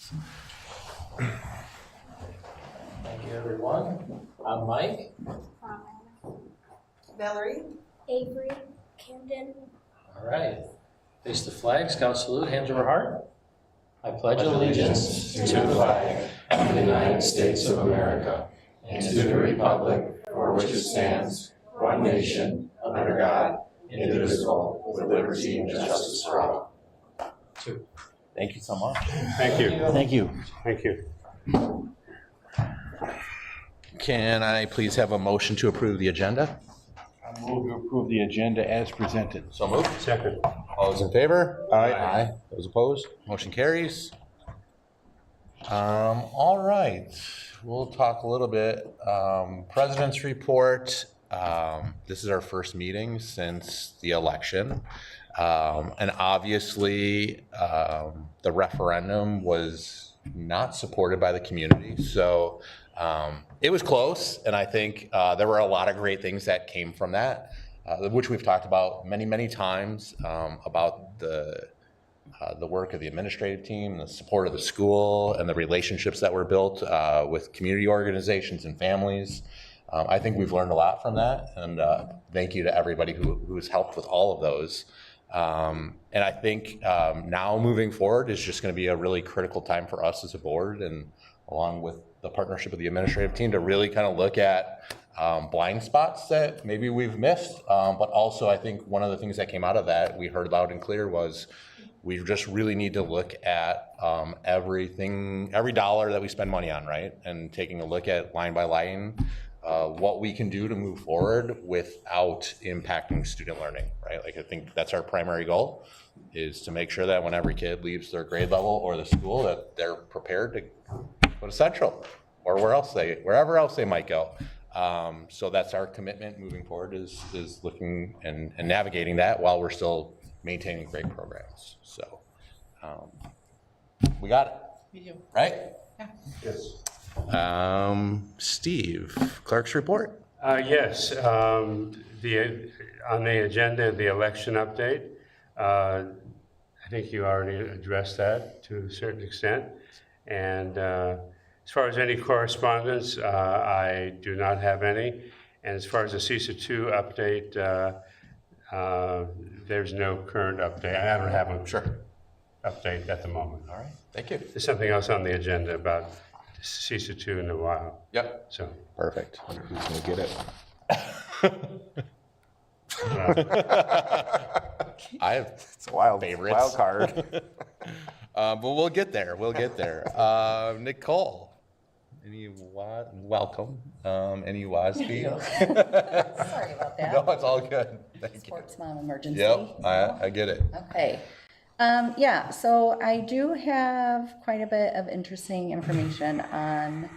Thank you, everyone. I'm Mike. Valerie. Avery. Camden. All right. Face the flag, Scout salute, hands over heart. I pledge allegiance to the flag of the United States of America and to the republic for which it stands, one nation, under God, indivisible, with liberty and justice for all. Thank you so much. Thank you. Thank you. Thank you. Can I please have a motion to approve the agenda? I move to approve the agenda as presented. So moved. Second. All those in favor? Aye. Aye. Those opposed? Motion carries. All right. We'll talk a little bit. President's report. This is our first meeting since the election. And obviously, the referendum was not supported by the community. So it was close. And I think there were a lot of great things that came from that, which we've talked about many, many times, about the work of the administrative team, the support of the school, and the relationships that were built with community organizations and families. I think we've learned a lot from that. And thank you to everybody who has helped with all of those. And I think now moving forward is just going to be a really critical time for us as a board, and along with the partnership of the administrative team, to really kind of look at blind spots that maybe we've missed. But also, I think one of the things that came out of that, we heard loud and clear, was we just really need to look at every dollar that we spend money on, right? And taking a look at line by line, what we can do to move forward without impacting student learning, right? Like, I think that's our primary goal, is to make sure that when every kid leaves their grade level or the school, that they're prepared to go to Central or wherever else they might go. So that's our commitment moving forward, is looking and navigating that while we're still maintaining great programs. So we got it. We do. Right? Yeah. Yes. Steve, clerk's report. Yes. On the agenda, the election update. I think you already addressed that to a certain extent. And as far as any correspondence, I do not have any. And as far as the CISA 2 update, there's no current update. I don't have a update at the moment. All right, thank you. There's something else on the agenda about CISA 2 in a while. Yep. So Perfect. Who's gonna get it? I have It's a wild favorites. wild card. But we'll get there. We'll get there. Nicole, welcome. Any WASB? Sorry about that. No, it's all good. Thank you. Sports mom emergency. Yep, I get it. Okay. Yeah, so I do have quite a bit of interesting information on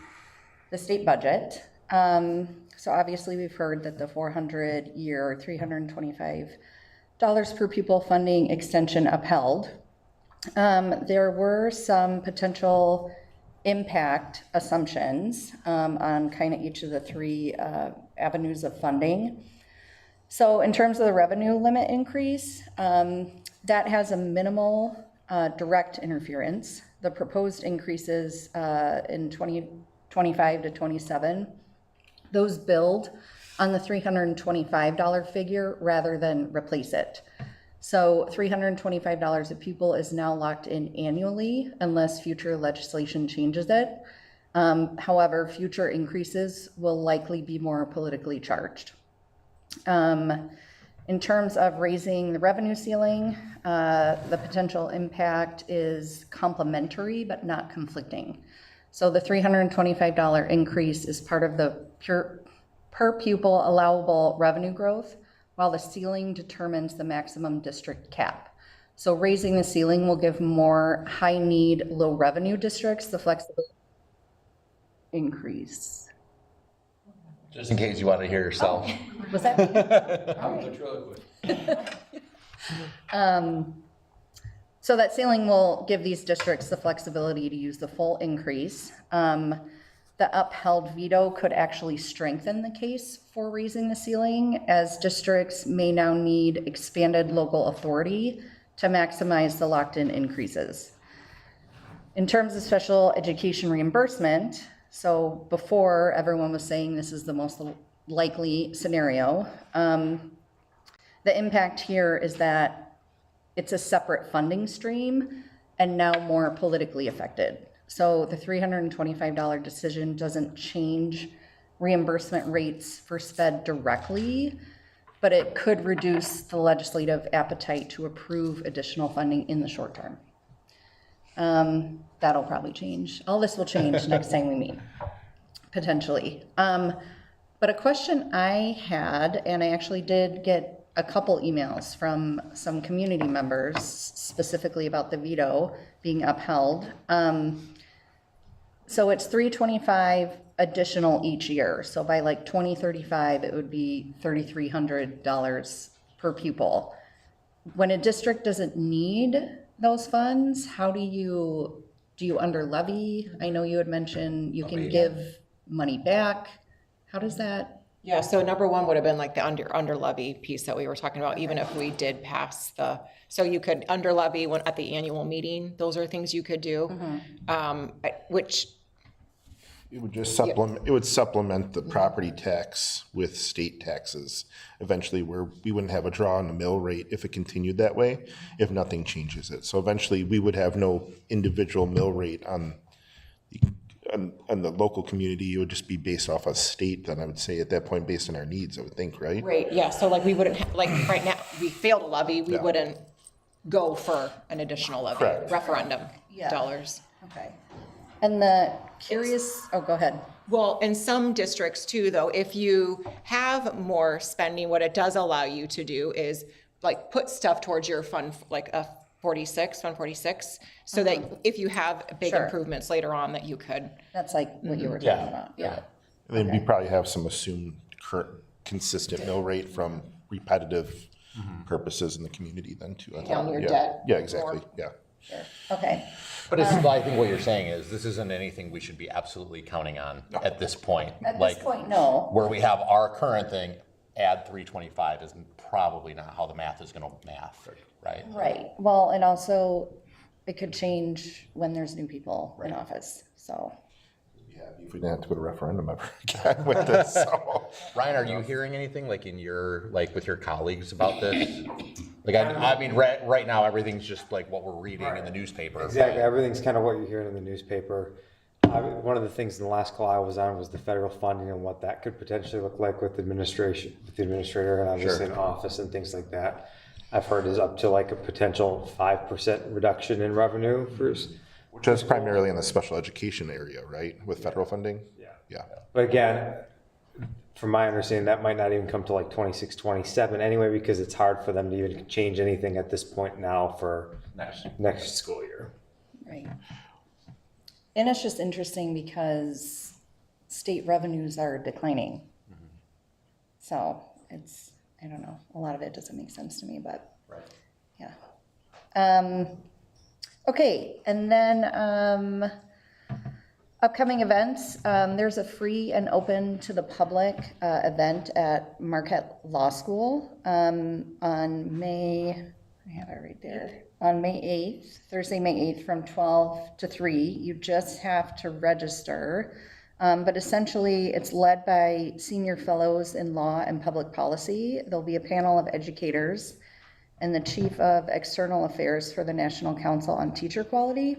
the state budget. So obviously we've heard that the 400-year, $325 per pupil funding extension upheld. There were some potential impact assumptions on kind of each of the three avenues of funding. So in terms of the revenue limit increase, that has a minimal direct interference. The proposed increases in 2025 to 27, those build on the $325 figure rather than replace it. So $325 a pupil is now locked in annually unless future legislation changes it. However, future increases will likely be more politically charged. In terms of raising the revenue ceiling, the potential impact is complementary but not conflicting. So the $325 increase is part of the per pupil allowable revenue growth, while the ceiling determines the maximum district cap. So raising the ceiling will give more high need, low revenue districts the flexibility increase. Just in case you want to hear yourself. Was that me? So that ceiling will give these districts the flexibility to use the full increase. The upheld veto could actually strengthen the case for raising the ceiling, as districts may now need expanded local authority to maximize the locked-in increases. In terms of special education reimbursement, so before everyone was saying this is the most likely scenario, the impact here is that it's a separate funding stream and now more politically affected. So the $325 decision doesn't change reimbursement rates for SPED directly, but it could reduce the legislative appetite to approve additional funding in the short term. That'll probably change. All this will change next time we meet, potentially. But a question I had, and I actually did get a couple emails from some community members, specifically about the veto being upheld. So it's $325 additional each year. So by like 2035, it would be $3,300 per pupil. When a district doesn't need those funds, how do you under levy? I know you had mentioned you can give money back. How does that? Yeah, so number one would have been like the under levy piece that we were talking about, even if we did pass so you could under levy at the annual meeting. Those are things you could do, which It would just supplement, it would supplement the property tax with state taxes eventually, where we wouldn't have a draw on the mill rate if it continued that way, if nothing changes it. So eventually we would have no individual mill rate on the local community. It would just be based off of state, then I would say at that point, based on our needs, I would think, right? Right, yeah, so like we wouldn't, like right now, we failed a levy, we wouldn't go for an additional levy, Correct. referendum Yeah. dollars. Okay. And the curious, oh, go ahead. Well, in some districts too, though, if you have more spending, what it does allow you to do is like put stuff towards your fund, like a fund 46, so that if you have big Sure. improvements later on that you could. That's like what you were talking about. Yeah. And then we probably have some assumed current consistent mill rate from repetitive purposes in the community then too. I Down thought. your Yeah. debt Yeah, exactly, more. yeah. Okay. But it's, I think what you're saying is this isn't anything we should be absolutely counting on at this point. At Like, this point, no. where we have our current thing, add 325 is probably not how the math is gonna math, right? Right. Well, and also it could change when there's new people in office. So, Yeah, if we didn't have to go to referendum ever again with this, so. Ryan, are you hearing anything like in your, like with your colleagues about this? Like, I mean, right now, everything's just like what we're reading in the newspaper. Exactly, everything's kind of what you're hearing in the newspaper. One of the things in the last call I was on was the federal funding and what that could potentially look like with administration, with the administrator and obviously in office and things like that. I've heard is up to like a potential 5% reduction in revenue for. Which is primarily in the special education area, right, with federal funding? Yeah. Yeah. But again, from my understanding, that might not even come to like 26, 27 anyway, because it's hard for them to even change anything at this point now for next school year. right. And it's just interesting because state revenues are declining. So it's, I don't know, a lot of it doesn't make sense to me, but yeah. Okay, and then upcoming events. There's a free and open to the public event at Marquette Law School on May, I have it right there, on May 8th, Thursday, May 8th from 12 to 3. You just have to register. But essentially, it's led by senior fellows in law and public policy. There'll be a panel of educators and the chief of external affairs for the National Council on Teacher Quality.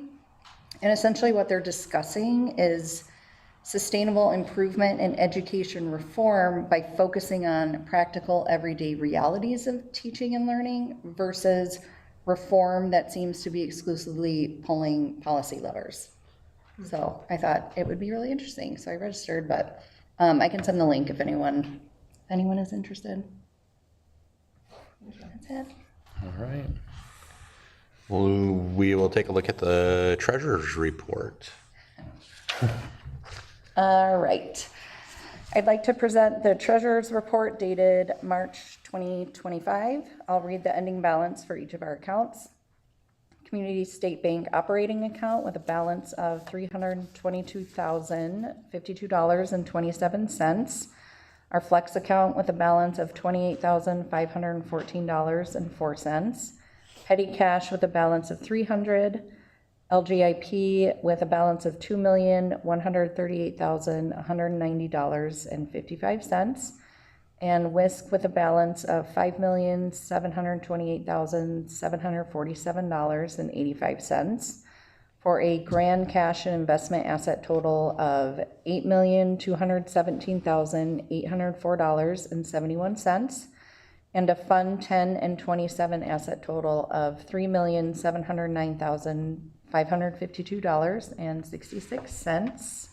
And essentially what they're discussing is sustainable improvement in education reform by focusing on practical everyday realities of teaching and learning versus reform that seems to be exclusively pulling policy levers. So I thought it would be really interesting, so I registered, but I can send the link if anyone is interested. That's it. All right. Well, we will take a look at the treasurer's report. All right. I'd like to present the treasurer's report dated March 2025. I'll read the ending balance for each of our accounts. Community State Bank operating account with a balance of $322,052.27. Our Flex account with a balance of $28,514.04. Petty cash with a balance of $300. LGIP with a balance of $2,138,190.55, and WISC with a balance of $5,728,747.85, for a grand cash and investment asset total of $8,217,804.71, and a Fund 10 and 27 asset total of $3,709,552.66.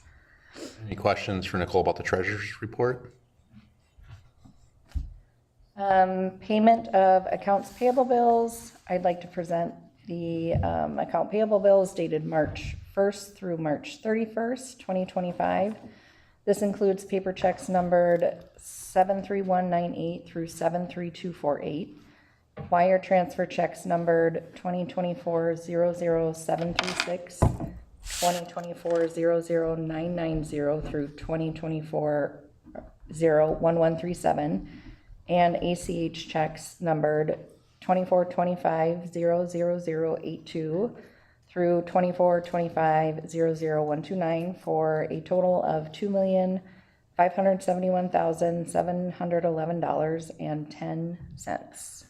Any questions for Nicole about the treasurer's report? Payment of accounts payable bills. I'd like to present the account payable bills dated March 1st through March 31st, 2025. This includes paper checks numbered 73198 through 73248, wire transfer checks numbered 2024-00736, 2024-00990 through 2024-01137, and ACH checks numbered 2425-00082 through 2425-00129 for a total of $2,571,711.10.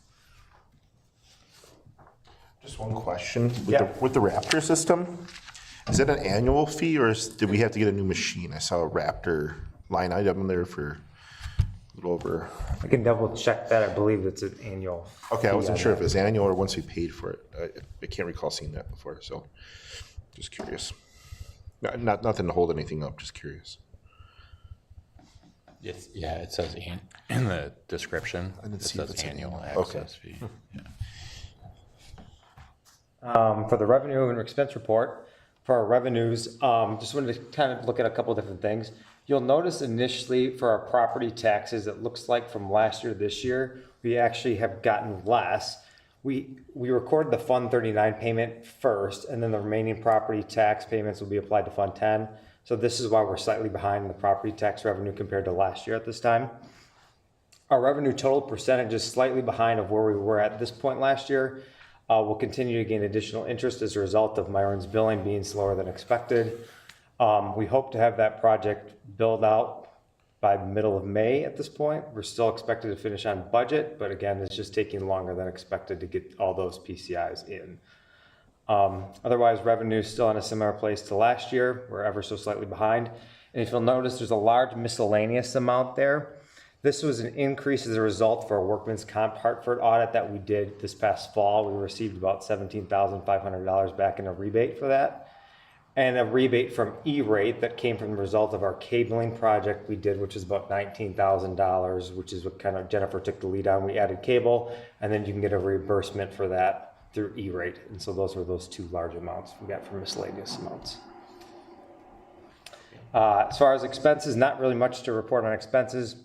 Just one question. With the Raptor system, is it an annual fee or did we have to get a new machine? I saw a Raptor line item in there for a little over. I can double check that. I believe it's an annual. Okay, I fee wasn't on sure that. if it was annual or once we paid for it. I can't recall seeing that before, so just curious. Nothing to hold anything up, just curious. Yes, yeah, it says in the description. I didn't It see if says it's annual annual. Okay. access fee. Yeah. For the revenue and expense report, for our revenues, just wanted to kind of look at a couple different things. You'll notice initially for our property taxes, it looks like from last year to this year, we actually have gotten less. We recorded the Fund 39 payment first, and then the remaining property tax payments will be applied to Fund 10. So this is why we're slightly behind in the property tax revenue compared to last year at this time. Our revenue total percentage is slightly behind of where we were at this point last year. We'll continue to gain additional interest as a result of Myron's billing being slower than expected. We hope to have that project build out by the middle of May at this point. We're still expected to finish on budget, but again, it's just taking longer than expected to get all those PCIs in. Otherwise, revenue is still in a similar place to last year. We're ever so slightly behind. And if you'll notice, there's a large miscellaneous amount there. This was an increase as a result for a workman's comp Hartford audit that we did this past fall. We received about $17,500 back in a rebate for that. And a rebate from E-rate that came from the result of our cabling project we did, which is about $19,000, which is what kind of Jennifer took the lead on. We added cable, and then you can get a reimbursement for that through E-rate. And so those were those two large amounts we got from miscellaneous amounts. As far as expenses, not really much to report on expenses.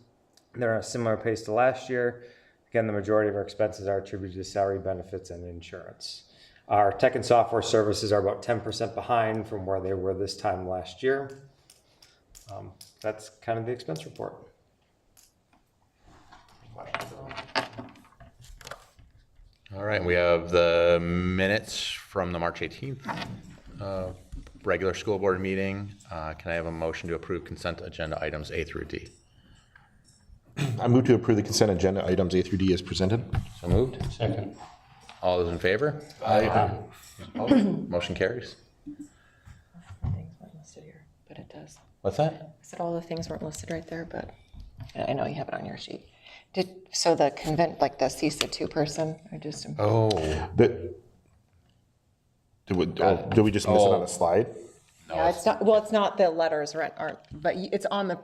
They're at a similar pace to last year. Again, the majority of our expenses are attributed to salary, benefits, and insurance. Our tech and software services are about 10% behind from where they were this time last year. That's kind of the expense report. All right, we have the minutes from the March 18th regular school board meeting. Can I have a motion to approve consent agenda items A through D? I move to approve the consent agenda items A through D as presented. So moved. Second. All those in favor? Aye. Motion carries. Things weren't listed here, but it does. What's that? I said all the things weren't listed right there, but I know you have it on your sheet. So the like the CISA 2 person, I just. Oh, Did we just miss it on the slide? Yeah, it's not, well, it's not, the letters aren't, but it's on the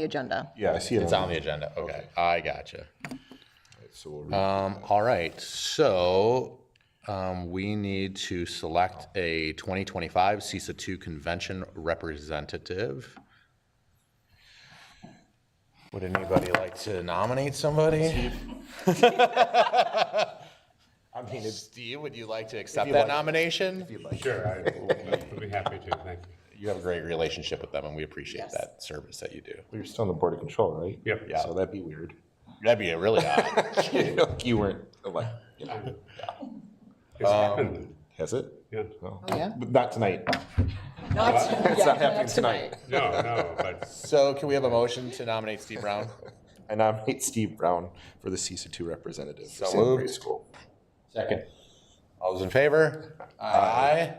agenda. Yeah, I see it. it's on the agenda. Okay, I gotcha. So we'll read. All right, so we need to select a 2025 CISA 2 convention representative. Would anybody like to nominate somebody? I mean, Steve, would you like to accept that nomination? Sure, I would be happy to, thank you. You have a great relationship with them, and we appreciate that service that you do. Well, you're still on the board of control, right? Yep. Yeah. So that'd be weird. That'd be really odd. You weren't elected. It's happened. Has it? Good. So, Oh, yeah? but not tonight. Not, It's not happening tonight. No, but So can we have a motion to nominate Steve Brown? I nominate Steve Brown for the CISA 2 representative for So Santa Maria moved. School. Second. All those in favor? Aye.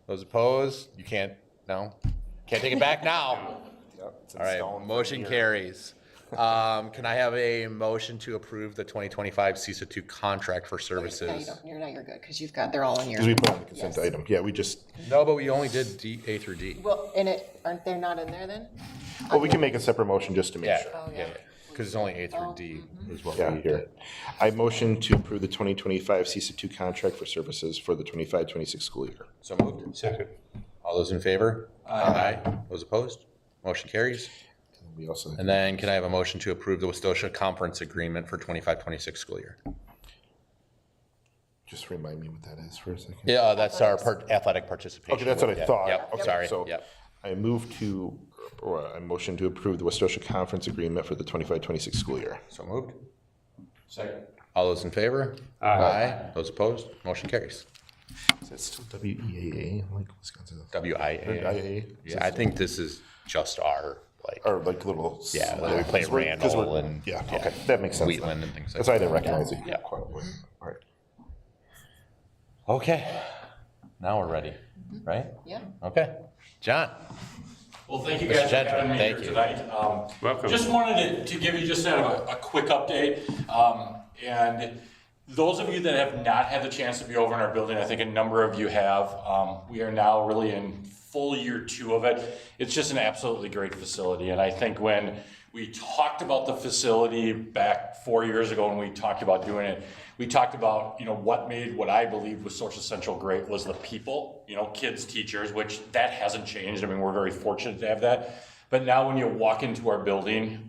Those opposed? You can't, no? Can't take it back now. Yep, it's in All right, stone. motion carries. Can I have a motion to approve the 2025 CISA 2 contract for no, you services? don't, you're good, because you've got, they're all in your. Because we put on the consent Yes. item. Yeah, we just, No, but we only did A through D. Well, aren't they not in there then? well, we can make a separate motion just to make Yeah, sure. Oh, yeah, yeah. because it's only A through D is what Yeah, we here. did. I motion to approve the 2025 CISA 2 contract for services for the 25-26 school year. So moved. second. All those in favor? Aye. Those opposed? Motion carries. We also, And then can I have a motion to approve the Westosha Conference Agreement for 25-26 school year? just remind me what that is for a second. Yeah, that's our athletic participation. Okay, that's what I Yeah, thought. Yep, Okay, sorry, so yep. I motion to approve the Westosha Conference Agreement for the 25-26 school year. So moved. Second. All those in favor? Aye. Those opposed? Motion carries. Is that still WEAA, like Wisconsin? WIA. IA? Yeah, I think this is just our, like, Or like little. Yeah, like we play 'cause we're- 'cause Randall we're- and- Yeah, yeah. okay, that makes sense. then. Wheatland and things like That's why I that. didn't recognize it. Yeah. Quite a bit. All right. Okay, now we're ready, right? Yeah. Okay. John? Well, thank you Mr. guys for Gentry, having me thank here you. tonight. Welcome. Just wanted to give you just a quick update. And those of you that have not had the chance to be over in our building, I think a number of you have. We are now really in full year 2 of it. It's just an absolutely great facility. And I think when we talked about the facility back 4 years ago when we talked about doing it, we talked about, what made what I believed was Social Central great was the people, kids, teachers, which that hasn't changed. I mean, we're very fortunate to have that. But now when you walk into our building,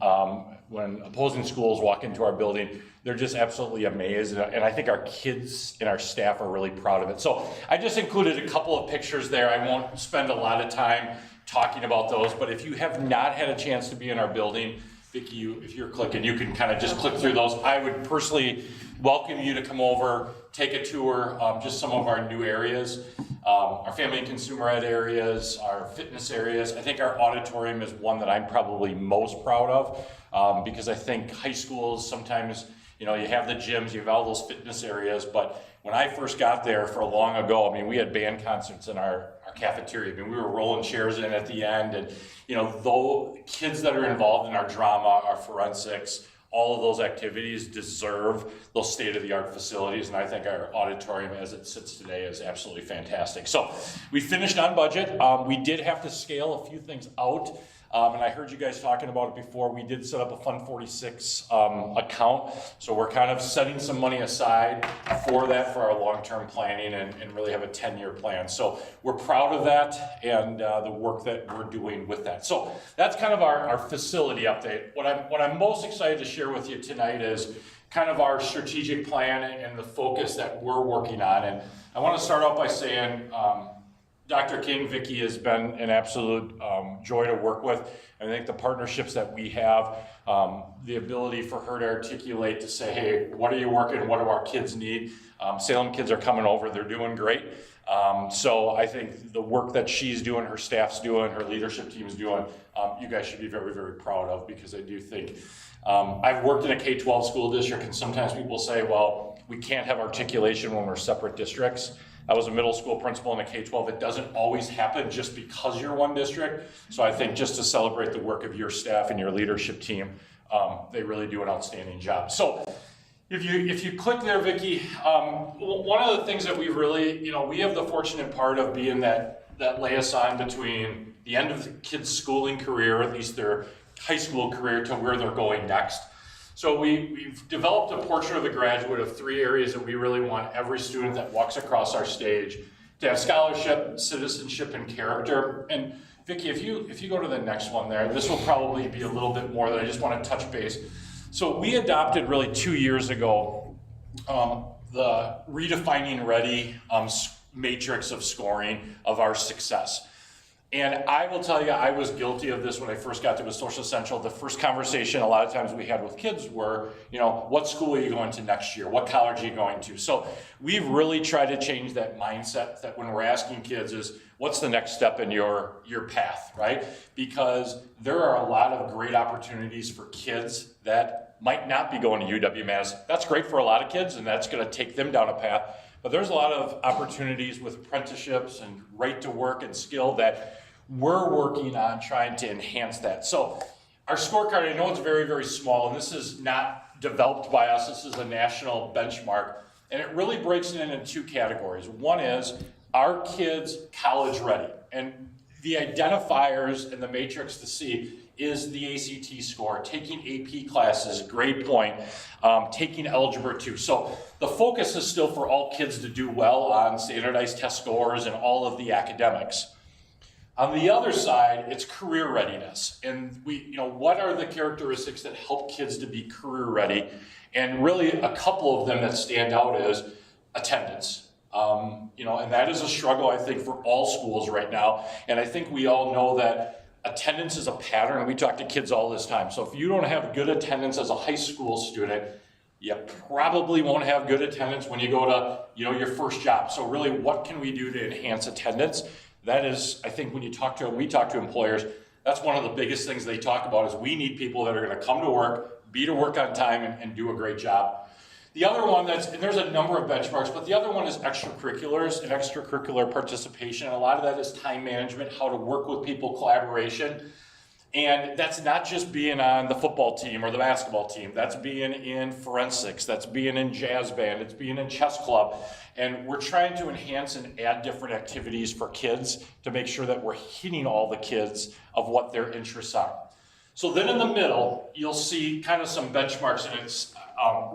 when opposing schools walk into our building, they're just absolutely amazed. And I think our kids and our staff are really proud of it. So I just included a couple of pictures there. I won't spend a lot of time talking about those, but if you have not had a chance to be in our building, Vicki, if you're clicking, you can kind of just click through those. I would personally welcome you to come over, take a tour, just some of our new areas, our family and consumer ed areas, our fitness areas. I think our auditorium is one that I'm probably most proud of, because I think high schools sometimes, you have the gyms, you have all those fitness areas, but when I first got there for long ago, I mean, we had band concerts in our cafeteria. I mean, we were rolling chairs in at the end, and though kids that are involved in our drama, our forensics, all of those activities deserve those state-of-the-art facilities, and I think our auditorium as it sits today is absolutely fantastic. So we finished on budget. We did have to scale a few things out. And I heard you guys talking about it before. We did set up a Fund 46 account. So we're kind of setting some money aside for that for our long-term planning and really have a 10-year plan. So we're proud of that and the work that we're doing with that. So that's kind of our facility update. What I'm most excited to share with you tonight is kind of our strategic plan and the focus that we're working on. And I want to start out by saying, Dr. King, Vicki has been an absolute joy to work with. I think the partnerships that we have, the ability for her to articulate, to say, hey, what are you working? What do our kids need? Salem kids are coming over. They're doing great. So I think the work that she's doing, her staff's doing, her leadership team's doing, you guys should be very, very proud of, because I do think I've worked in a K-12 school district, and sometimes people say, well, we can't have articulation when we're separate districts. I was a middle school principal in a K-12. It doesn't always happen just because you're one district. So I think just to celebrate the work of your staff and your leadership team, they really do an outstanding job. So if you click there, Vicki, one of the things that we really, we have the fortunate part of being that liaison between the end of the kid's schooling career, at least their high school career, to where they're going next. So we've developed a portrait of the graduate of 3 areas that we really want every student that walks across our stage to have: scholarship, citizenship, and character. And Vicki, if you go to the next one there, this will probably be a little bit more that I just want to touch base. So we adopted really 2 years ago the Redefining Ready matrix of scoring of our success. And I will tell you, I was guilty of this when I first got to the Social Central. The first conversation a lot of times we had with kids were, you know, what school are you going to next year? What college are you going to? So we've really tried to change that mindset that when we're asking kids is, what's the next step in your path, right? Because there are a lot of great opportunities for kids that might not be going to UW-Madison. That's great for a lot of kids, and that's going to take them down a path. But there's a lot of opportunities with apprenticeships and right to work and skill that we're working on trying to enhance that. So our scorecard, I know it's very, very small, and this is not developed by us. This is a national benchmark, and it really breaks it in two categories. One is, are kids college ready? And the identifiers in the matrix to see is the ACT score, taking AP classes, grade point, taking Algebra 2. So the focus is still for all kids to do well on standardized test scores and all of the academics. On the other side, it's career readiness. And what are the characteristics that help kids to be career ready? And really a couple of them that stand out is attendance. And that is a struggle, I think, for all schools right now. And I think we all know that attendance is a pattern, and we talk to kids all this time. So if you don't have good attendance as a high school student, you probably won't have good attendance when you go to, your first job. So really, what can we do to enhance attendance? That is, I think when we talk to employers, that's one of the biggest things they talk about is we need people that are gonna come to work, be to work on time, and do a great job. The other one and there's a number of benchmarks, but the other one is extracurriculars and extracurricular participation. And a lot of that is time management, how to work with people, collaboration. And that's not just being on the football team or the basketball team. That's being in forensics, that's being in jazz band, it's being in chess club. And we're trying to enhance and add different activities for kids to make sure that we're hitting all the kids of what their interests are. So then in the middle, you'll see kind of some benchmarks, and it's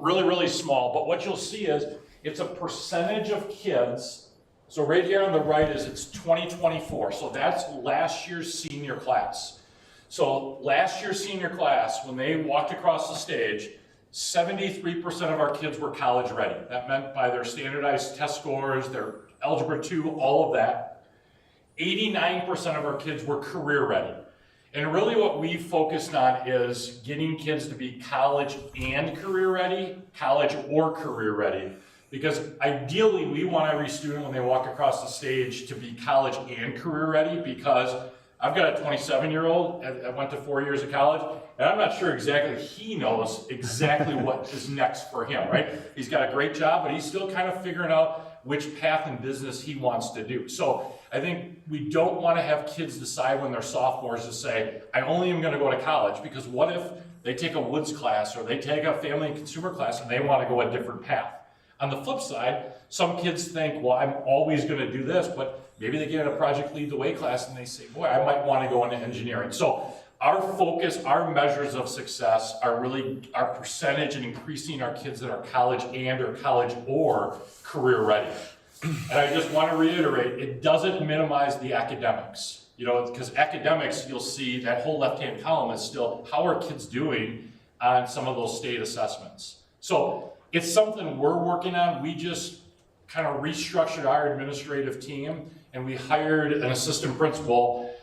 really, really small, but what you'll see is it's a percentage of kids. So right here on the right is it's 2024, so that's last year's senior class. So last year's senior class, when they walked across the stage, 73% of our kids were college ready. That meant by their standardized test scores, their Algebra 2, all of that. 89% of our kids were career ready. And really what we focused on is getting kids to be college and career ready, college or career ready. Because ideally we want every student when they walk across the stage to be college and career ready, because I've got a 27-year-old that went to 4 years of college, and I'm not sure exactly he knows exactly what is next for him, right? He's got a great job, but he's still kind of figuring out which path in business he wants to do. So I think we don't want to have kids decide when they're sophomores to say, I only am going to go to college, because what if they take a Woods class or they take a family and consumer class and they want to go a different path? On the flip side, some kids think, well, I'm always going to do this, but maybe they get in a project lead the way class and they say, boy, I might want to go into engineering. So our focus, our measures of success are really our percentage in increasing our kids that are college and or college or career ready. And I just want to reiterate, it doesn't minimize the academics. Because academics, you'll see that whole left-hand column is still, how are kids doing on some of those state assessments? So it's something we're working on. We just kind of restructured our administrative team, and we hired an assistant principal.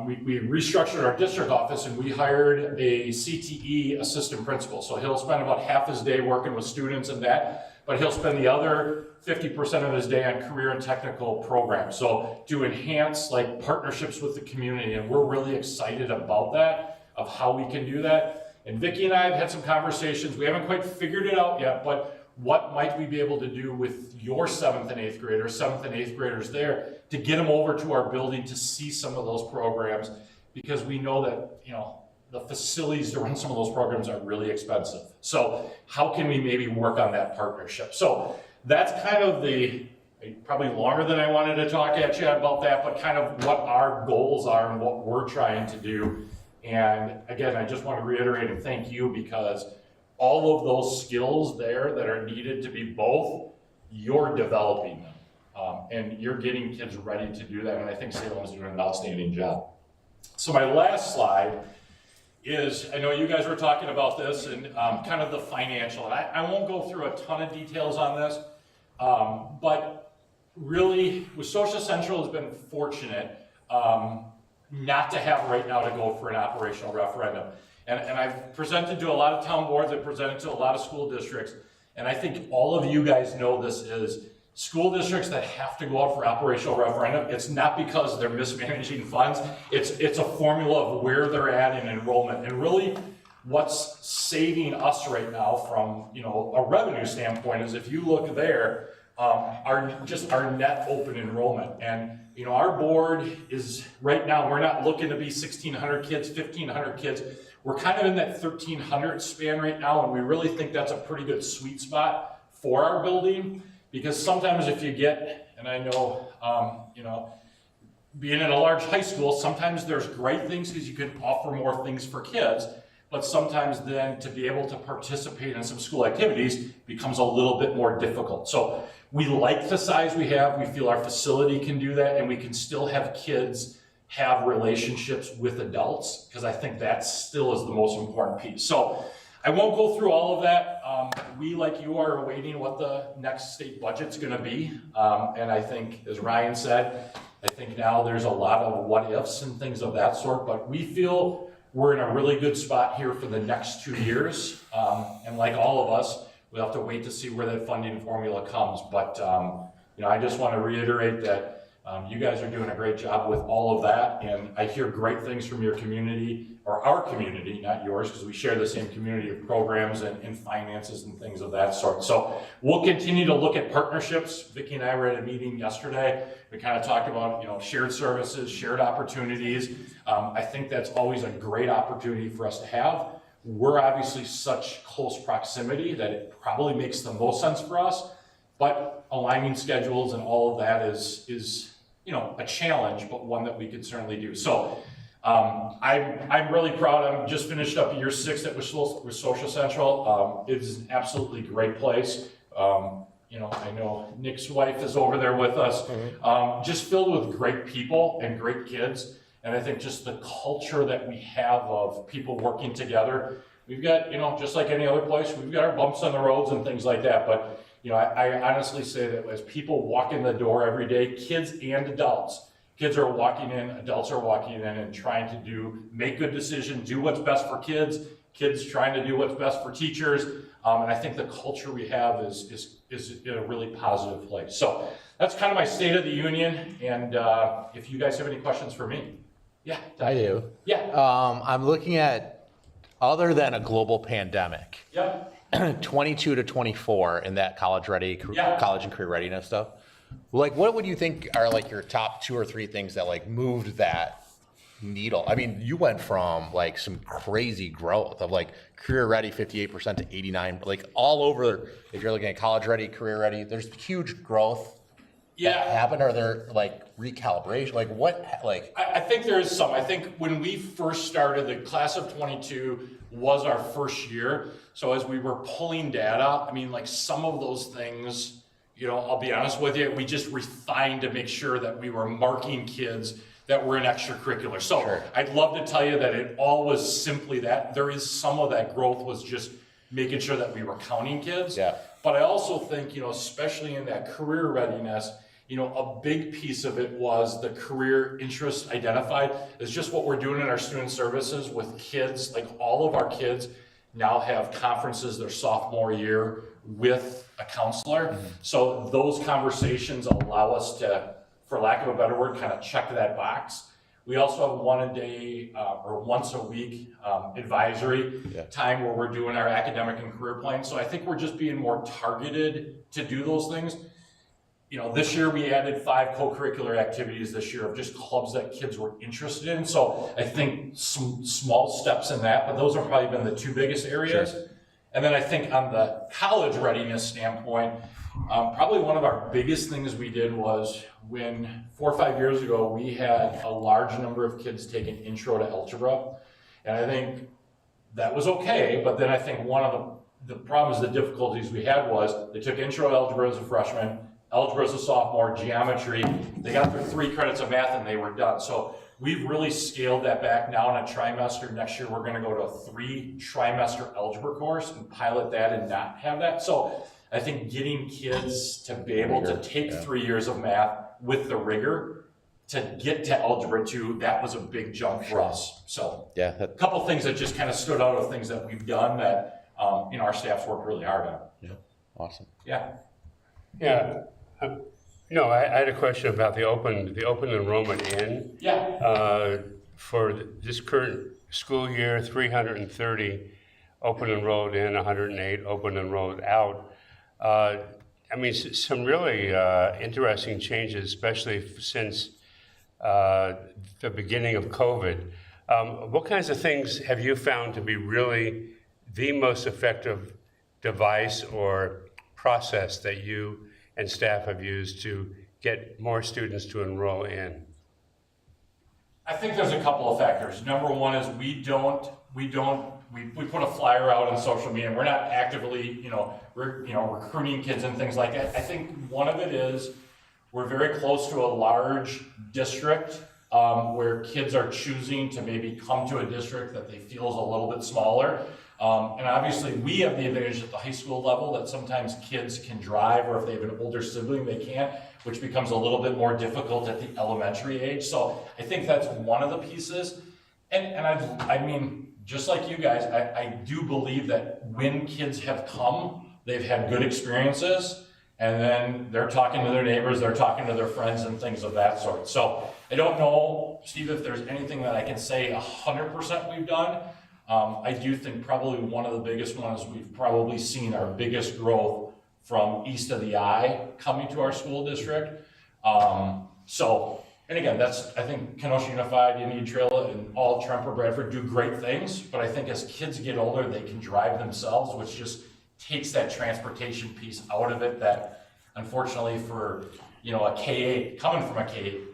We restructured our district office, and we hired a CTE assistant principal. So he'll spend about half his day working with students and that, but he'll spend the other 50% of his day on career and technical programs. So to enhance partnerships with the community, and we're really excited about that, of how we can do that. And Vicki and I have had some conversations. We haven't quite figured it out yet, but what might we be able to do with your 7th and 8th graders, 7th and 8th graders there, to get them over to our building to see some of those programs, because we know that, the facilities to run some of those programs are really expensive. So how can we maybe work on that partnership? So that's kind of probably longer than I wanted to talk at you about that, but kind of what our goals are and what we're trying to do. And again, I just want to reiterate and thank you, because all of those skills there that are needed to be both, you're developing them. And you're getting kids ready to do that. And I think Salem's doing an outstanding job. So my last slide is, I know you guys were talking about this and kind of the financial. And I won't go through a ton of details on this, but really, with Social Central has been fortunate. not to have right now to go for an operational referendum. And I've presented to a lot of town boards, I've presented to a lot of school districts, and I think all of you guys know this is school districts that have to go out for operational referendum, it's not because they're mismanaging funds, it's a formula of where they're at in enrollment. And really what's saving us right now from, you know, a revenue standpoint is if you look there, our net open enrollment. And, you know, our board is, right now, we're not looking to be 1,600 kids, 1,500 kids. We're kind of in that 1,300 span right now, and we really think that's a pretty good sweet spot for our building, because sometimes if you get, and I know, you know, being in a large high school, sometimes there's great things because you can offer more things for kids, but sometimes then to be able to participate in some school activities becomes a little bit more difficult. So we like the size we have, we feel our facility can do that, and we can still have kids have relationships with adults, because I think that still is the most important piece. So I won't go through all of that. We, like you, are awaiting what the next state budget's gonna be. And I think, as Ryan said, I think now there's a lot of what ifs and things of that sort, but we feel we're in a really good spot here for the next 2 years. And like all of us, we'll have to wait to see where that funding formula comes. But you know, I just want to reiterate that you guys are doing a great job with all of that, and I hear great things from your community, or our community, not yours, because we share the same community of programs and finances and things of that sort. So we'll continue to look at partnerships. Vicki and I were at a meeting yesterday. We kind of talked about, you know, shared services, shared opportunities. I think that's always a great opportunity for us to have. We're obviously such close proximity that it probably makes the most sense for us, but aligning schedules and all of that is you know, a challenge, but one that we could certainly do. So I'm really proud. I'm just finished up year 6 at Social Central. It's an absolutely great place. You know, I know Nick's wife is over there with us. Just filled with great people and great kids. And I think just the culture that we have of people working together. We've got, you know, just like any other place, we've got our bumps on the roads and things like that. But, you know, I honestly say that as people walk in the door every day, kids and adults, kids are walking in, adults are walking in and trying to make good decisions, do what's best for kids, kids trying to do what's best for teachers. And I think the culture we have is in a really positive place. So that's kind of my state of the union. And if you guys have any questions for me. Yeah. I do. Yeah. I'm looking at, other than a global pandemic, Yep. 22 to 24 in that college and career readiness stuff. Like, what would you think are like your top 2 or 3 things that like moved that needle? I mean, you went from like some crazy growth of like career ready 58% to 89, like all over. If you're looking at college ready, career ready, there's huge growth. That happened? Are there like recalibration? Like what? Like I think there is some. I think when we first started, the class of 22 was our first year. So as we were pulling data, I mean, like some of those things, you know, I'll be honest with you, we just refined to make sure that we were marking kids that were in extracurricular. So Sure. I'd love to tell you that it all was simply that. There is some of that growth was just making sure that we were counting kids. Yeah. But I also think, you know, especially in that career readiness, you know, a big piece of it was the career interest identified. It's just what we're doing in our student services with kids. Like all of our kids now have conferences their sophomore year with a counselor. So those conversations allow us to, for lack of a better word, kind of check that box. We also have one a day or once a week advisory time where we're doing our academic and career plan. So I think we're just being more targeted to do those things. You know, this year we added 5 co-curricular activities this year of just clubs that kids were interested in. So I think some small steps in that, but those have probably been the 2 biggest areas. Sure. And then I think on the college readiness standpoint, probably one of our biggest things we did was when 4 or 5 years ago, we had a large number of kids take an intro to algebra. And I think that was okay, but then I think one of the problems, the difficulties we had was they took intro algebra as a freshman, algebra as a sophomore, geometry, they got their 3 credits of math and they were done. So we've really scaled that back now in a trimester. Next year, we're gonna go to a 3-trimester algebra course and pilot that and not have that. So I think getting kids to be able to take 3 years of math with the rigor to get to Algebra 2, that was a big jump for us. So Yeah, a couple things that just kind of stood out of things that we've done that, our staff's worked really hard on. awesome. Yeah. No, I had a question about the open enrollment in. Yeah. For this current school year, 330 open enrolled in, 108 open enrolled out. I mean, some really interesting changes, especially since the beginning of COVID. What kinds of things have you found to be really the most effective device or process that you and staff have used to get more students to enroll in? I think there's a couple of factors. Number one is we put a flyer out on social media and we're not actively, recruiting kids and things like that. I think one of it is we're very close to a large district where kids are choosing to maybe come to a district that they feel is a little bit smaller. And obviously we have the advantage at the high school level that sometimes kids can drive, or if they have an older sibling, they can't, which becomes a little bit more difficult at the elementary age. So I think that's one of the pieces. And I mean, just like you guys, I do believe that when kids have come, they've had good experiences, and then they're talking to their neighbors, they're talking to their friends and things of that sort. So I don't know, Steve, if there's anything that I can say 100% we've done. I do think probably one of the biggest ones we've probably seen our biggest growth from east of the I coming to our school district. And again, I think Kenosha Unified, Indian Trail, and all Tremper, Bradford do great things, but I think as kids get older, they can drive themselves, which just takes that transportation piece out of it that unfortunately for, a K-8, coming from a K-8,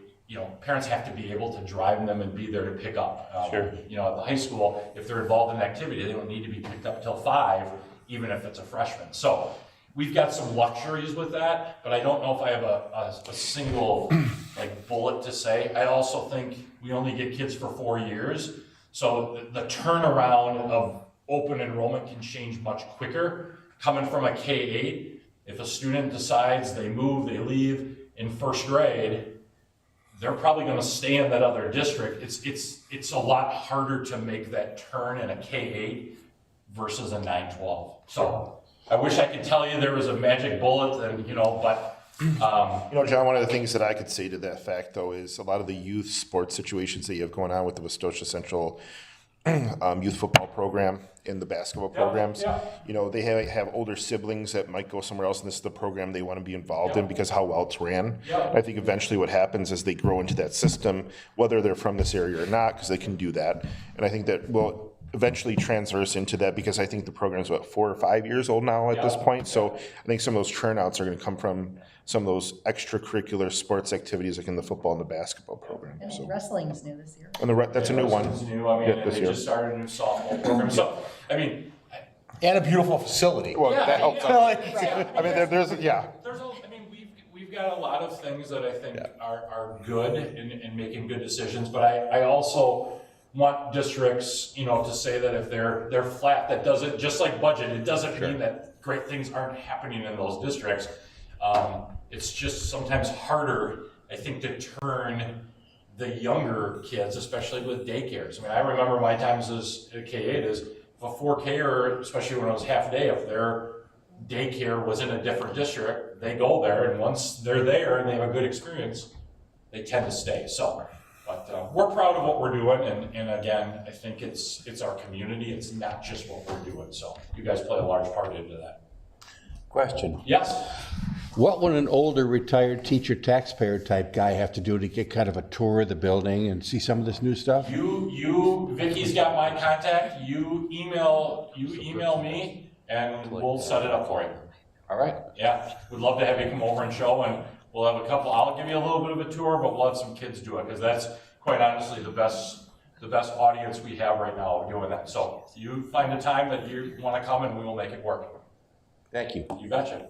parents have to be able to drive them and be there to pick up. Sure. At the high school, if they're involved in an activity, they don't need to be picked up till 5, even if it's a freshman. So we've got some luxuries with that, but I don't know if I have a single bullet to say. I also think we only get kids for 4 years. So the turnaround of open enrollment can change much quicker. Coming from a K-8, if a student decides they move, they leave in first grade, they're probably going to stay in that other district. It's a lot harder to make that turn in a K-8 versus a 9-12. So I wish I could tell you there was a magic bullet, and but John, one of the things that I could say to that fact, though, is a lot of the youth sports situations that you have going on with the Westosha Central youth football program and the basketball programs. They have older siblings that might go somewhere else, and this is the program they want to be involved in because how well it's ran. I think eventually what happens is they grow into that system, whether they're from this area or not, because they can do that. And I think that will eventually transverse into that, because I think the program is 4 or 5 years old now at this point. So I think some of those turnouts are going to come from some of those extracurricular sports activities like in the football and the basketball program. And So. wrestling is new this year. And that's a new one. It's new. I mean, this they year. just started a new softball program. So, I mean, And a beautiful facility. Well, Yeah, that helps. yeah. I mean, there's we've got a lot of things that I think are good in making good decisions, but I also want districts, to say that if they're flat, that doesn't, just like budget, it doesn't mean that great things aren't happening in those districts. It's just sometimes harder, I think, to turn the younger kids, especially with daycares. I mean, I remember my times as a K-8 is if a 4K-er, especially when it was half day, if their daycare was in a different district, they go there, and once they're there and they have a good experience, they tend to stay. So, but we're proud of what we're doing, and again, I think it's our community. It's not just what we're doing. So you guys play a large part into that. Question. Yes. What would an older retired teacher taxpayer type guy have to do to get kind of a tour of the building and see some of this new stuff? Vicky's got my contact. You email me, and we'll set it up for you. All right. Yeah, we'd love to have you come over and show, and we'll have a couple. I'll give you a little bit of a tour, but we'll have some kids do it because that's quite honestly the best audience we have right now doing that. So you find a time that you want to come, and we will make it work. Thank you. You betcha.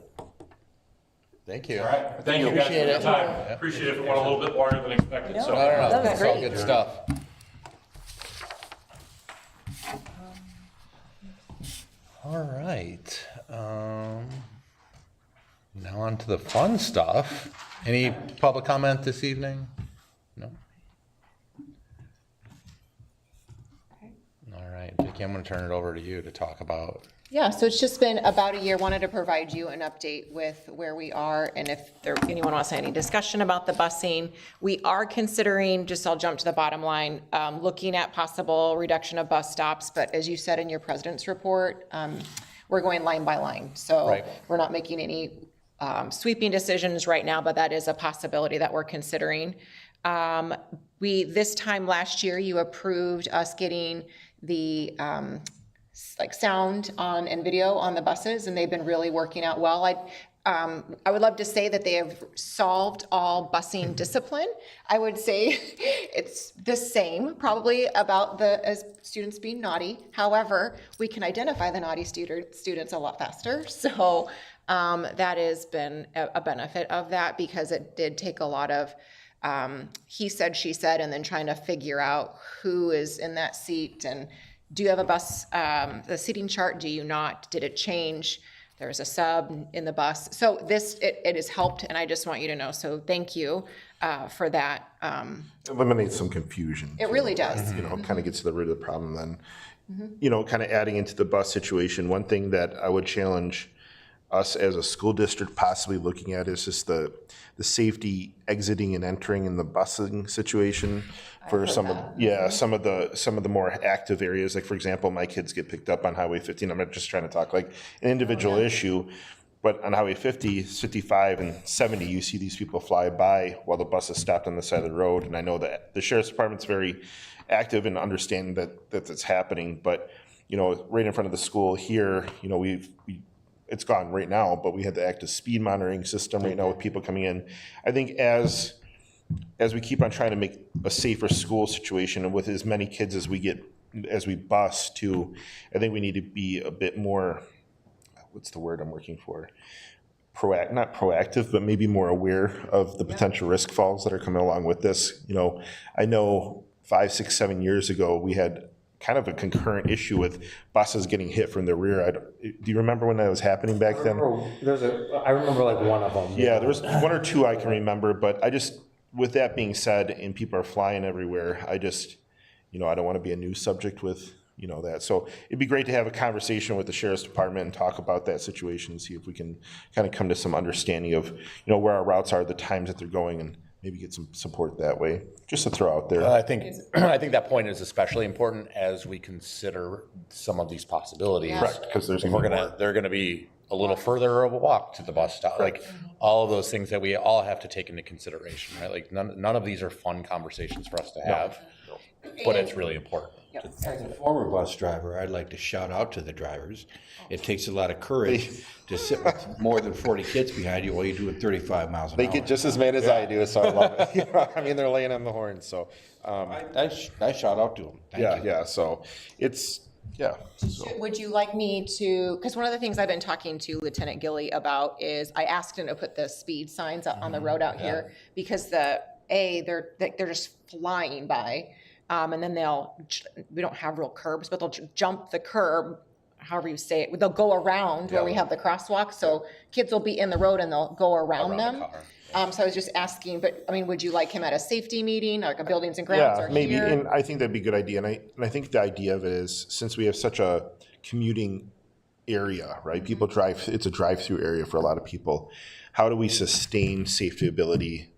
Thank you. All right. Thank you guys for your time. Yeah. Appreciate it. If it went a little bit longer than expected. So. No, That was that's all great. good stuff. All right. Now on to the fun stuff. Any public comment this evening? No? Nikki, I'm going to turn it over to you to talk about. Yeah, so it's just been about a year. Wanted to provide you an update with where we are, and if anyone wants any discussion about the busing. We are considering, just I'll jump to the bottom line, looking at possible reduction of bus stops, but as you said in your president's report, we're going line by line. So Right. we're not making any sweeping decisions right now, but that is a possibility that we're considering. This time last year, you approved us getting the like sound on and video on the buses, and they've been really working out well. I would love to say that they have solved all busing discipline. I would say it's the same probably about as students being naughty. However, we can identify the naughty students a lot faster. So that has been a benefit of that, because it did take a lot of he said, she said, and then trying to figure out who is in that seat, and do you have a bus, the seating chart, do you not? Did it change? There's a sub in the bus. So it has helped, and I just want you to know, so thank you for that. Eliminates some confusion. It really does. You know, kind of gets to the root of the problem then. You know, kind of adding into the bus situation, one thing that I would challenge us as a school district possibly looking at is just the safety exiting and entering in the busing situation for some of the more active areas. Like, for example, my kids get picked up on Highway 15. I'm not just trying to talk like an individual issue, but on Highway 50, 55, and 70, you see these people fly by while the bus is stopped on the side of the road. And I know that the sheriff's department's very active in understanding that that's happening. But, you know, right in front of the school here, you know, it's gone right now, but we had the active speed monitoring system right now with people coming in. I think as we keep on trying to make a safer school situation, and with as many kids as we bus too, I think we need to be a bit more, what's the word I'm looking for? Not proactive, but maybe more aware of the potential risk falls that are coming along with this. You know, I know 5, 6, 7 years ago, we had kind of a concurrent issue with buses getting hit from the rear. Do you remember when that was happening back then? I remember like one of them. Yeah, there was one or two I can remember, but with that being said, and people are flying everywhere, I don't want to be a news subject with, you know, that. So it'd be great to have a conversation with the sheriff's department and talk about that situation and see if we can kind of come to some understanding of, you know, where our routes are, the times that they're going, and maybe get some support that way, just to throw out there. I think that point is especially important as we consider some of these possibilities. Yeah. Correct, because they're Going to be a little further of a walk to the bus stop. Like all of those things that we all have to take into consideration, right? Like none of these are fun conversations for us to have, but it's really important. As a former bus driver, I'd like to shout out to the drivers. It takes a lot of courage to sit with more than 40 kids behind you while you're doing 35 miles an hour. They get just as mad as I do, so I love it. You know, I mean, they're laying on the horn, so. I shout out to them. Thank you. Yeah, so it's, so. Would you like me to, because one of the things I've been talking to Lieutenant Gilly about is I asked him to put the speed signs up on the road out here, because they're just flying by. And then we don't have real curbs, but they'll jump the curb, however you say it. They'll go around where we have the crosswalk, so kids will be in the road and they'll go around them. So I was just asking, but I mean, would you like him at a safety meeting, like a buildings and grounds, or maybe, here? and I think that'd be a good idea. And I think the idea of it is, since we have such a commuting area, right? People drive, it's a drive-through area for a lot of people. How do we sustain safety ability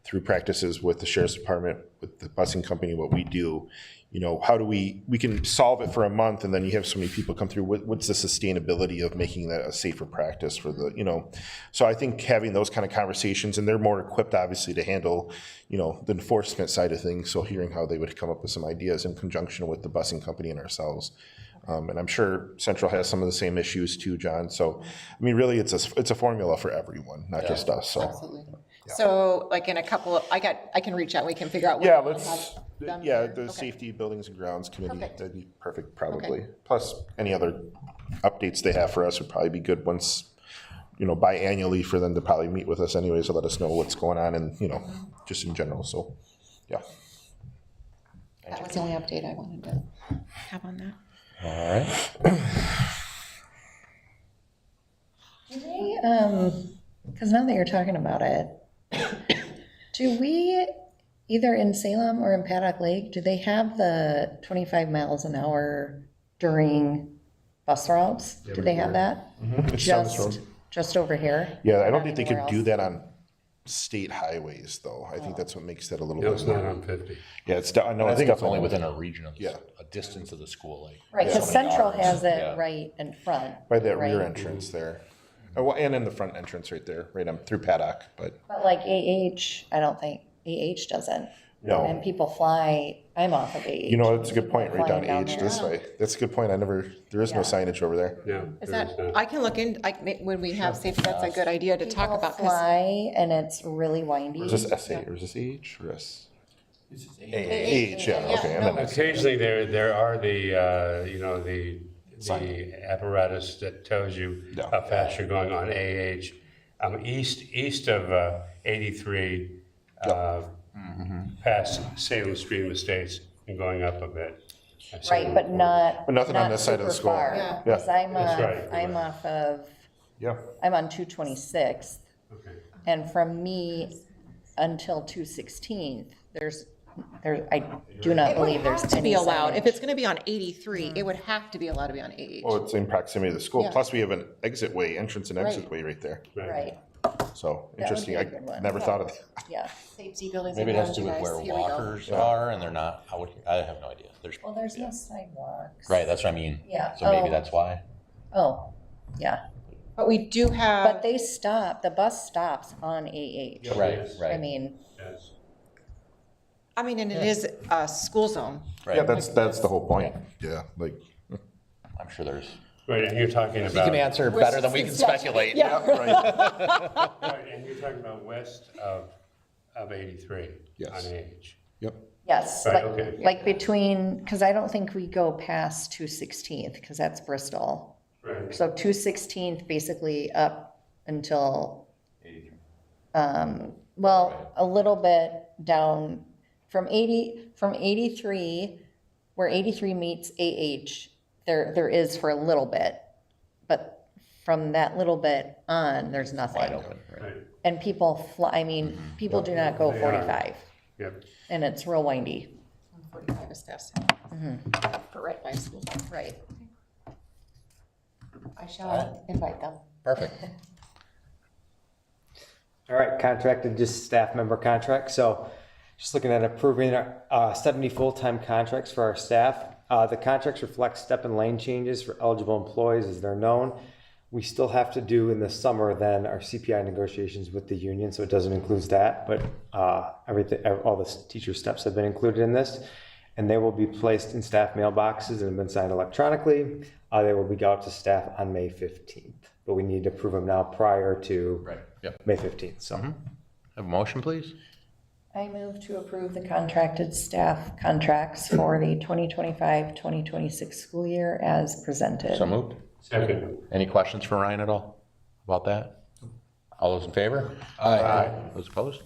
through practices with the sheriff's department, with the busing company, what we do? You know, how do we can solve it for a month, and then you have so many people come through. What's the sustainability of making that a safer practice for the, you know? So I think having those kind of conversations, and they're more equipped obviously to handle, you know, the enforcement side of things. So hearing how they would come up with some ideas in conjunction with the busing company and ourselves. And I'm sure Central has some of the same issues too, John. So, I mean, really, it's a formula for everyone, not just us. So. Absolutely. So like in a couple of, I can reach out, we can figure out. Yeah, what the Safety Buildings and Grounds Committee, Perfect. that'd be perfect, probably. Plus, any other updates they have for us would probably be good once, you know, biannually for them to probably meet with us anyways to let us know what's going on and, you know, just in general, so, yeah. That was the only update I wanted to have on that. All right. Because now that you're talking about it, do we, either in Salem or in Paddock Lake, do they have the 25 miles an hour during bus routes. Do they have that? It's down this road. Just over here? Yeah, I don't Not think they anywhere could do else? that on state highways, though. I think that's what makes that a little No, bit. it's not on 50. Yeah, I know I it's think it's definitely only within a region of, Yeah. a distance of the school, like. Right, so because many Central yards. has Yeah. it right in front. by that rear right? entrance there. Oh, well, and in the front entrance right there, right on through Paddock, but But like AH, I don't think, AH doesn't. No. And people fly, I'm off of AH. you know, that's a good point, right Flying down H there. this way. That's a good point. there is no Yeah. signage over there. No. Is there that, not. I can look in, when we have safety, that's a good idea to talk People about. 'Cause fly and it's really windy. Is this SA or is this AH or S? AH. AH, yeah, okay. And then S. Occasionally, there are the, you know, the apparatus that tells you Yeah. how fast you're going on AH. East of 83, past Salem Stream Estates and going up a bit. I see Right, but not. But nothing on not this side of the super school. far, Yeah. Because That's right. I'm off of, Yeah. I'm on 226th, Okay. and from me until 216th, I do not It would believe there's have to any be allowed, if signage. it's gonna be on 83, it would have to be allowed to be on AH. Well, it's in proximity to the school. Yeah. Plus, we have an exit way, entrance and exit Right. way right there. Right, So be interesting. a I good one. never thought of that. yeah. Safety buildings. Maybe it and has to do with grounds, where guys. Here we go. walkers are and they're not, I have no idea. Well, there's no sidewalks. Right, that's what I mean. Yeah. So maybe Oh. that's why. Oh, yeah. But we do But have, they stop, the bus stops on AH. Right, Yes. right. I mean, Yes. and it is a school zone. Right. Yeah, that's the whole point. Yeah, like, I'm sure there's. Right, and you're talking You can about, answer better than we can speculate. yeah, right. right, and you're talking about west of 83 Yes. on AH. Yep. yes, Right, like, okay. like between, because I don't think we go past 216th, because that's Bristol. Right. So 216th basically up until, well, a little bit down from 83, where 83 meets AH, there is for a little bit. But from that little bit on, there's nothing. Wide open, right? Right. And people fly, I mean, people do not go They are. 45, Yep. and it's real windy. 45 is fast. For right by school. Right. I shall invite them. Perfect. All right, contracted, just staff member contract. So just looking at approving 70 full-time contracts for our staff. The contracts reflect step and lane changes for eligible employees as they're known. We still have to do in the summer then our CPI negotiations with the union, so it doesn't include that, but everything, all the teacher steps have been included in this. And they will be placed in staff mailboxes and have been signed electronically. They will be out to staff on May 15th, but we need to approve them now prior to Right, yep. May 15th, so. Have a motion, please? I move to approve the contracted staff contracts for the 2025-2026 school year as presented. So moved. Second. Any questions for Ryan at all about that? All those in favor? Aye. Those opposed?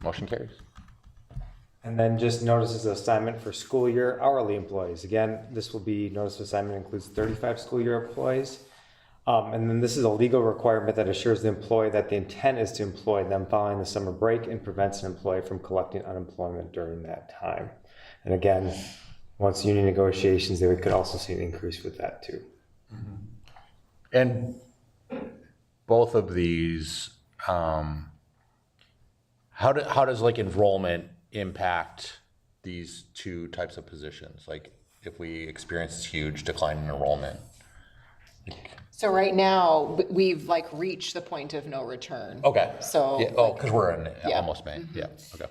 Motion carries. And then just notices of assignment for school year hourly employees. Again, this will be, notice of assignment includes 35 school year employees. And then this is a legal requirement that assures the employee that the intent is to employ them following the summer break and prevents an employee from collecting unemployment during that time. And again, once union negotiations, they could also see an increase with that too. And both of these, how does like enrollment impact these two types of positions? Like if we experience this huge decline in enrollment? So right now, we've like reached the point of no return. Okay. So. Yeah, oh, because we're in Yeah. almost May. Yeah, okay.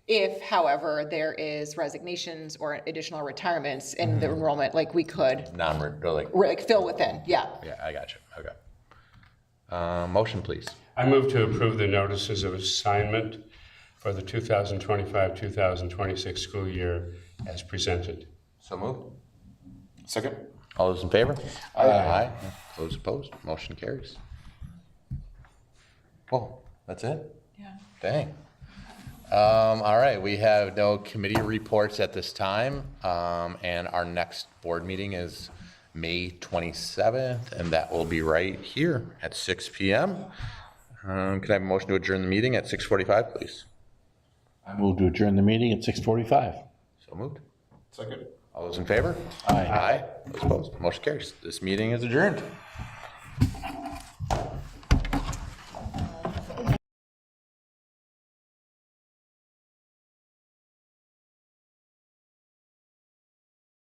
If, however, there is resignations or additional retirements in the enrollment, like we could like fill within, yeah. Yeah, I got you. Okay. Motion, please. I move to approve the notices of assignment for the 2025-2026 school year as presented. So moved. Second? All those in favor? Aye. Those opposed? Motion carries. Whoa, that's it? Yeah. Dang. All right, we have no committee reports at this time, and our next board meeting is May 27th, and that will be right here at 6 p.m. Could I have a motion to adjourn the meeting at 6:45, please? I move to adjourn the meeting at 6:45. So moved. Second. All those in favor? Aye. Those opposed? Motion carries. This meeting is adjourned.